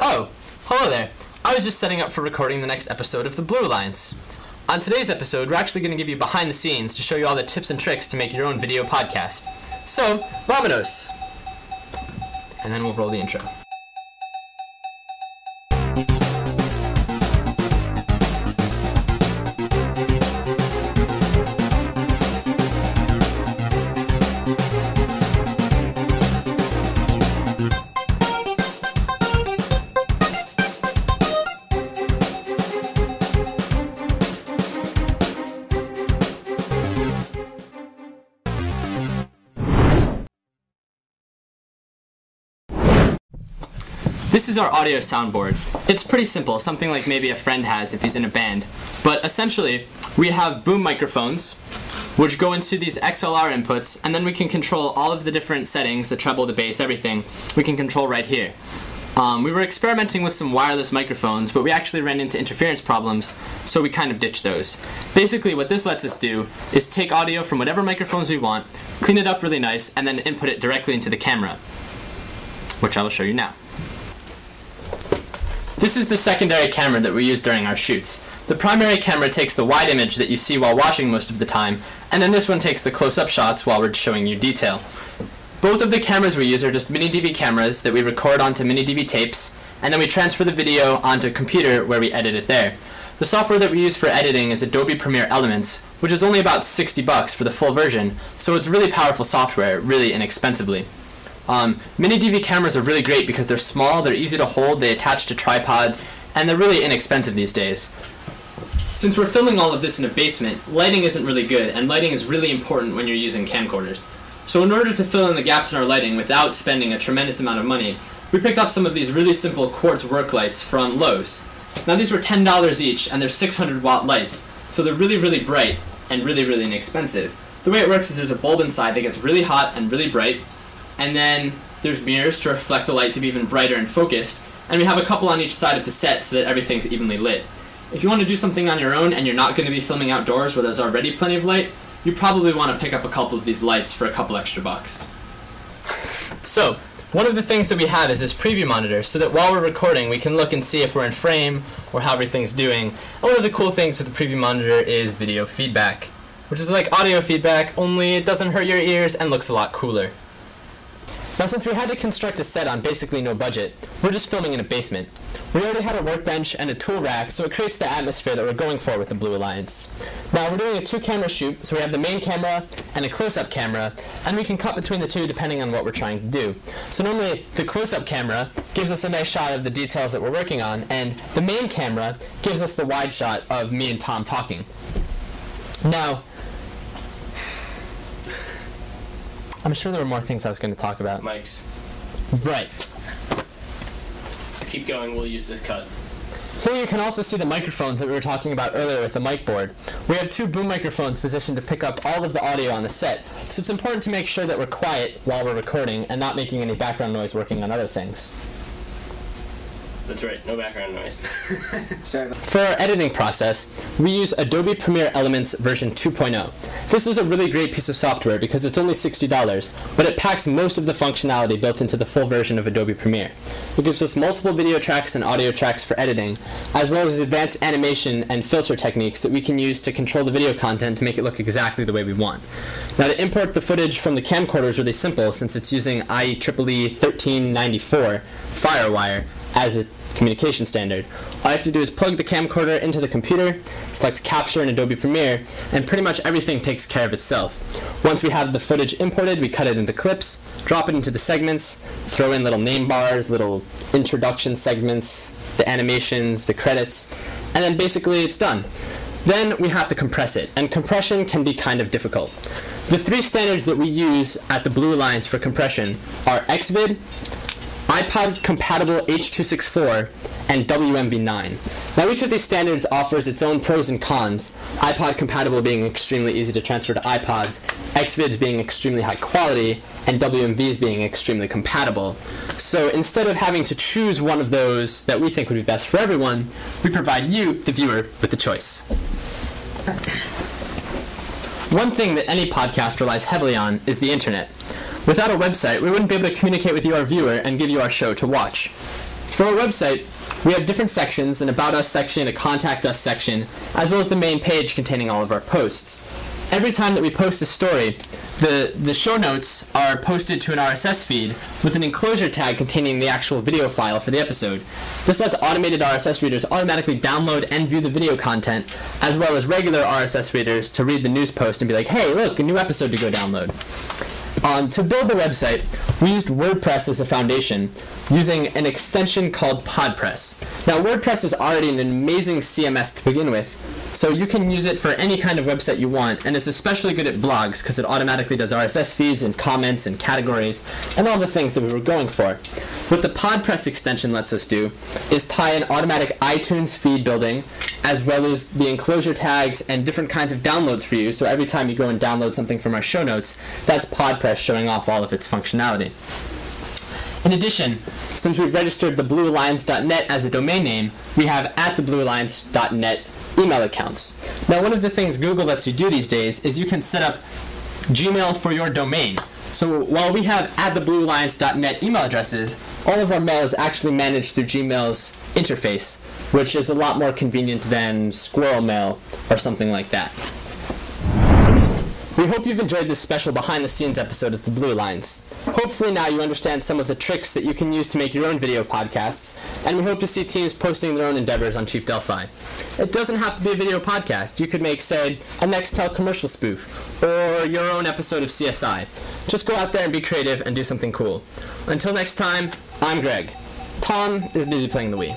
Oh, hello there. I was just setting up for recording the next episode of the Blue Alliance. On today's episode, we're actually going to give you behind the scenes to show you all the tips and tricks to make your own video podcast. So, vámonos! And then we'll roll the intro. This is our audio soundboard. It's pretty simple, something like maybe a friend has if he's in a band. But essentially, we have boom microphones, which go into these XLR inputs, and then we can control all of the different settings, the treble, the bass, everything, we can control right here. We were experimenting with some wireless microphones, but we actually ran into interference problems, so we kind of ditched those. Basically, what this lets us do is take audio from whatever microphones we want, clean it up really nice, and then input it directly into the camera, which I will show you now. This is the secondary camera that we use during our shoots. The primary camera takes the wide image that you see while watching most of the time, and then this one takes the close-up shots while we're showing you detail. Both of the cameras we use are just mini DV cameras that we record onto mini DV tapes, and then we transfer the video onto a computer where we edit it there. The software that we use for editing is Adobe Premiere Elements, which is only about $60 for the full version, so it's really powerful software, really inexpensively. Mini DV cameras are really great because they're small, they're easy to hold, they attach to tripods, and they're really inexpensive these days. Since we're filming all of this in a basement, lighting isn't really good, and lighting is really important when you're using camcorders. So in order to fill in the gaps in our lighting without spending a tremendous amount of money, we picked up some of these really simple quartz work lights from Lowe's. Now these were $10 each, and they're 600-watt lights, so they're really, really bright and really, really inexpensive. The way it works is there's a bulb inside that gets really hot and really bright, and then there's mirrors to reflect the light to be even brighter and focused, and we have a couple on each side of the set so that everything's evenly lit. If you want to do something on your own and you're not going to be filming outdoors where there's already plenty of light, you probably want to pick up a couple of these lights for a couple extra bucks. So, one of the things that we have is this preview monitor so that while we're recording we can look and see if we're in frame or how everything's doing. And one of the cool things with the preview monitor is video feedback, which is like audio feedback, only it doesn't hurt your ears and looks a lot cooler. Now since we had to construct a set on basically no budget, we're just filming in a basement. We already had a workbench and a tool rack, so it creates the atmosphere that we're going for with the Blue Alliance. Now we're doing a two-camera shoot, so we have the main camera and a close-up camera, and we can cut between the two depending on what we're trying to do. So normally the close-up camera gives us a nice shot of the details that we're working on, and the main camera gives us the wide shot of me and Tom talking. Now, I'm sure there were more things I was going to talk about. Mics. Right. Just keep going, we'll use this cut. Here you can also see the microphones that we were talking about earlier with the mic board. We have two boom microphones positioned to pick up all of the audio on the set, so it's important to make sure that we're quiet while we're recording and not making any background noise working on other things. That's right, no background noise. For our editing process, we use Adobe Premiere Elements version 2.0. This is a really great piece of software because it's only $60, but it packs most of the functionality built into the full version of Adobe Premiere. It gives us multiple video tracks and audio tracks for editing, as well as advanced animation and filter techniques that we can use to control the video content to make it look exactly the way we want. Now to import the footage from the camcorder is really simple since it's using IEEE 1394 FireWire as a communication standard. All I have to do is plug the camcorder into the computer, select Capture in Adobe Premiere, and pretty much everything takes care of itself. Once we have the footage imported, we cut it into clips, drop it into the segments, throw in little name bars, little introduction segments, the animations, the credits, and then basically it's done. Then we have to compress it, and compression can be kind of difficult. The three standards that we use at the Blue Alliance for compression are XVID, iPod-compatible H.264, and WMV9. Now each of these standards offers its own pros and cons, iPod-compatible being extremely easy to transfer to iPods, XVIDs being extremely high quality, and WMVs being extremely compatible. So instead of having to choose one of those that we think would be best for everyone, we provide you, the viewer, with the choice. One thing that any podcast relies heavily on is the internet. Without a website, we wouldn't be able to communicate with you, our viewer, and give you our show to watch. For our website, we have different sections, an About Us section, a Contact Us section, as well as the main page containing all of our posts. Every time that we post a story, the show notes are posted to an RSS feed with an enclosure tag containing the actual video file for the episode. This lets automated RSS readers automatically download and view the video content, as well as regular RSS readers to read the news post and be like, hey, look, a new episode to go download. To build the website, we used WordPress as a foundation, using an extension called PodPress. Now, WordPress is already an amazing CMS to begin with, so you can use it for any kind of website you want, and it's especially good at blogs because it automatically does RSS feeds and comments and categories and all the things that we were going for. What the PodPress extension lets us do is tie in automatic iTunes feed building, as well as the enclosure tags and different kinds of downloads for you, so every time you go and download something from our show notes, that's PodPress showing off all of its functionality. In addition, since we've registered thebluealliance.net as a domain name, we have @thebluealliance.net email accounts. Now, one of the things Google lets you do these days is you can set up Gmail for your domain. So while we have @thebluealliance.net email addresses, all of our mail is actually managed through Gmail's interface, which is a lot more convenient than squirrel mail or something like that. We hope you've enjoyed this special behind-the-scenes episode of The Blue Alliance. Hopefully now you understand some of the tricks that you can use to make your own video podcasts, and we hope to see teams posting their own endeavors on Chief Delphi. It doesn't have to be a video podcast. You could make, say, a Nextel commercial spoof, or your own episode of CSI. Just go out there and be creative and do something cool. Until next time, I'm Greg. Tom is busy playing the Wii.